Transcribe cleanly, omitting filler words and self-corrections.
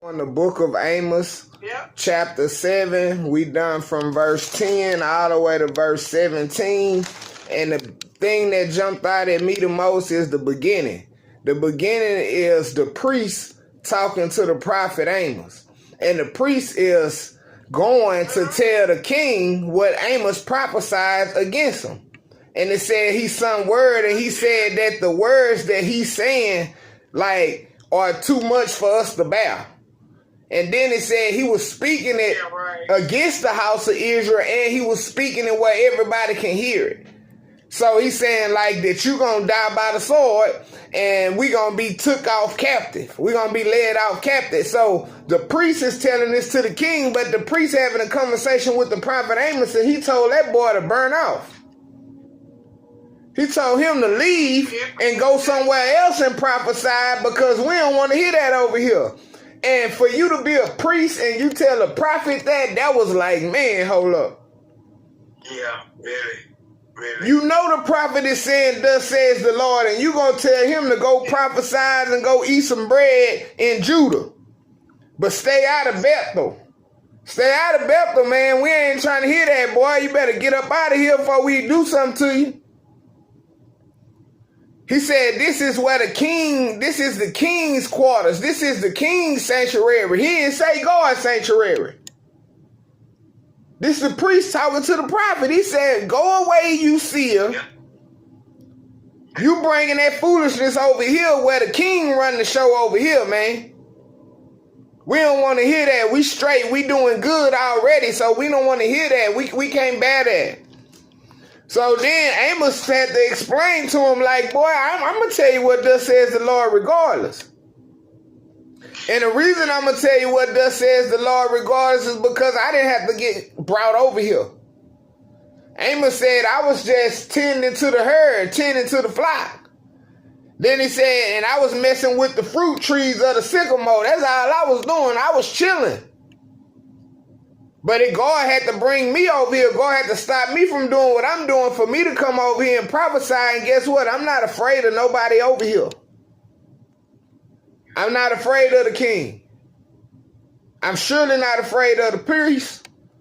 On the book of Amos, chapter 7, we done from verse 10 all the way to verse 17. And the thing that jumped out at me the most is the beginning. The beginning is the priest talking to the prophet Amos. And the priest is going to tell the king what Amos prophesied against him. And it said he sung word, and he said that the words that he's saying, are too much for us to bear. And then it said he was speaking it against the house of Israel, and he was speaking it where everybody can hear it. So he's saying that you gonna die by the sword, and we gonna be took off captive. We gonna be led off captive. So the priest is telling this to the king, but the priest having a conversation with the prophet Amos, and he told that boy to burn off. He told him to leave and go somewhere else and prophesy, because we don't want to hear that over here. And for you to be a priest and you tell a prophet that was like, man, hold up. Yeah, very. You know the prophet is saying, thus says the Lord, and you going to tell him to go prophesy and go eat some bread in Judah. But stay out of Bethel. Stay out of Bethel, man. We ain't trying to hear that, boy. You better get up out of here before we do something to you. He said, this is the king's quarters. This is the king's sanctuary. He didn't say God's sanctuary. This is the priest talking to the prophet. He said, go away, you seer. You bringing that foolishness over here where the king run the show over here, man. We don't want to hear that. We straight. We doing good already, so we don't want to hear that. We can't bear that. So then Amos had to explain to him, boy, I'm going to tell you what thus says the Lord regardless. And the reason I'm going to tell you what thus says the Lord regardless is because I didn't have to get brought over here. Amos said, I was just tending to the herd, tending to the flock. Then he said, and I was messing with the fruit trees of the sycamore. That's all I was doing. I was chilling. But God had to bring me over here. God had to stop me from doing what I'm doing for me to come over here and prophesy. And guess what? I'm not afraid of nobody over here. I'm not afraid of the king. I'm surely not afraid of the priest.